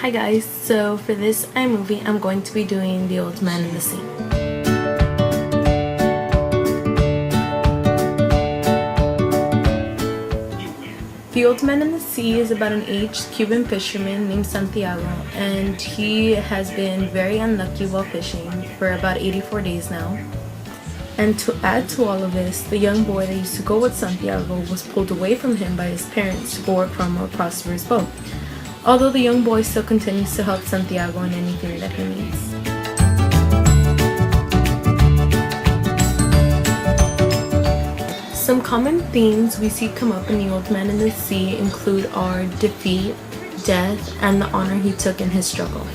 Hi guys, so for this iMovie, I'm going to be doing The Old Man in the Sea. The Old Man in the Sea is about an aged Cuban fisherman named Santiago, and he has been very unlucky while fishing for about 84 days now. And to add to all of this, the young boy that used to go with Santiago was pulled away from him by his parents to go work for a more prosperous boat. Although the young boy still continues to help Santiago in anything that he needs. Some common themes we see come up in The Old Man in the Sea include our defeat, death, and the honor he took in his struggle.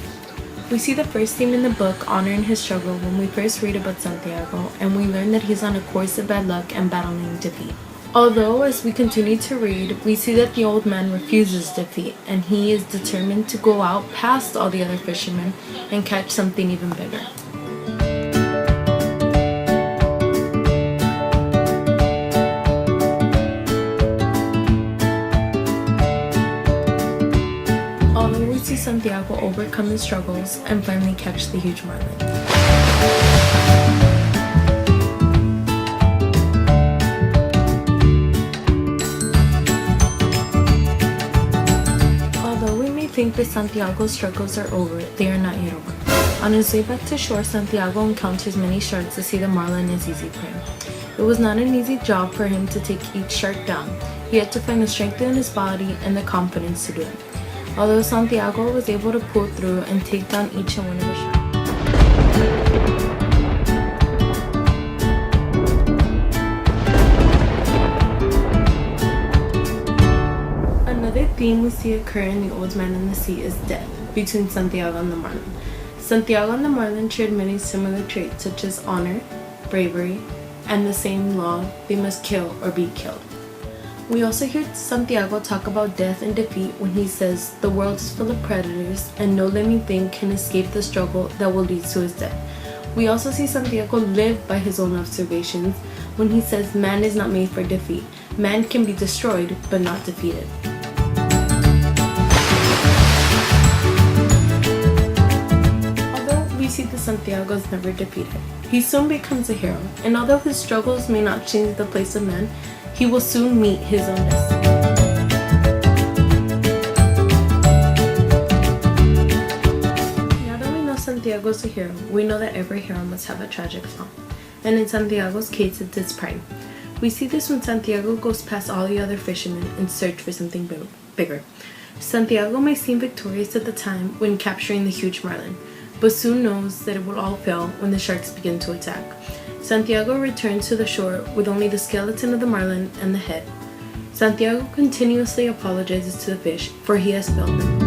We see the first theme in the book, honor in his struggle, when we first read about Santiago, and we learn that he's on a course of bad luck and battling defeat. Although, as we continue to read, we see that the old man refuses defeat, and he is determined to go out past all the other fishermen and catch something even bigger. Although we see Santiago overcome his struggles and finally catch the huge marlin. Think that Santiago's struggles are over, they are not yet over. On his way back to shore, Santiago encounters many sharks to see the marlin is easy prey. It was not an easy job for him to take each shark down. He had to find the strength in his body and the confidence to do it. Although Santiago was able to pull through and take down each and one of the sharks. Another theme we see occur in The Old Man in the Sea is death between Santiago and the marlin. Santiago and the marlin shared many similar traits such as honor, bravery, and the same law: they must kill or be killed. We also hear Santiago talk about death and defeat when he says the world is full of predators and no living thing can escape the struggle that will lead to his death. We also see Santiago live by his own observations when he says man is not made for defeat. Man can be destroyed but not defeated. We see that Santiago is never defeated. He soon becomes a hero, and although his struggles may not change the place of man, he will soon meet his own destiny. Now that we know Santiago is a hero, we know that every hero must have a tragic fall. And in Santiago's case, it's his pride. We see this when Santiago goes past all the other fishermen in search for something bigger. Santiago may seem victorious at the time when capturing the huge marlin, but soon knows that it will all fail when the sharks begin to attack. Santiago returns to the shore with only the skeleton of the marlin and the head. Santiago continuously apologizes to the fish, for he has failed them.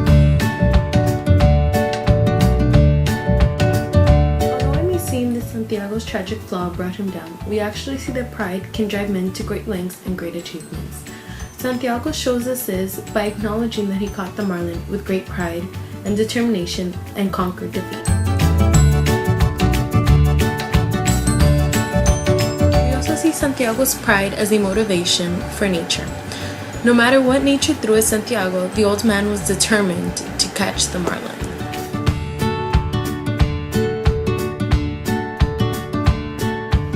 Although it may seem that Santiago's tragic flaw brought him down, we actually see that pride can drive men to great lengths and great achievements. Santiago shows us this by acknowledging that he caught the marlin with great pride and determination and conquered defeat. We also see Santiago's pride as a motivation for nature. No matter what nature threw at Santiago, the old man was determined to catch the marlin.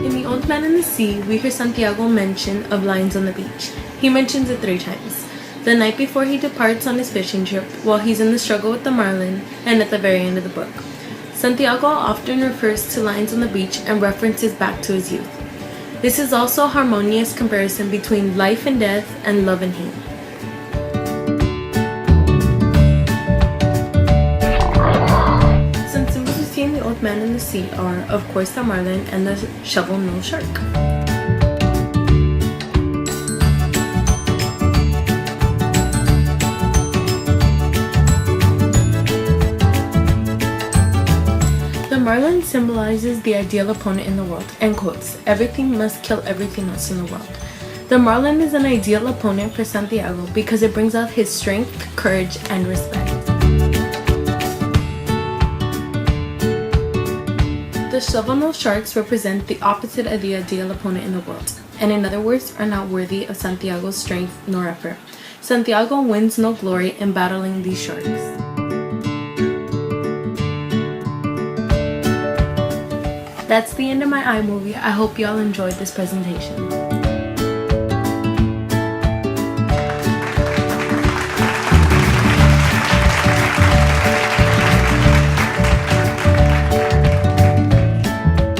In The Old Man in the Sea, we hear Santiago mention of lions on the beach. He mentions it 3 times. The night before he departs on his fishing trip, while he's in the struggle with the marlin, and at the very end of the book. Santiago often refers to lions on the beach and references back to his youth. This is also a harmonious comparison between life and death and love and hate. Some symbols we see in The Old Man in the Sea are, of course, the marlin and the shovel-nosed shark. The marlin symbolizes the ideal opponent in the world, and quotes, everything must kill everything else in the world. The marlin is an ideal opponent for Santiago because it brings out his strength, courage, and respect. The shovel-nosed sharks represent the opposite of the ideal opponent in the world, and in other words, are not worthy of Santiago's strength nor effort. Santiago wins no glory in battling these sharks. That's the end of my iMovie. I hope y'all enjoyed this presentation.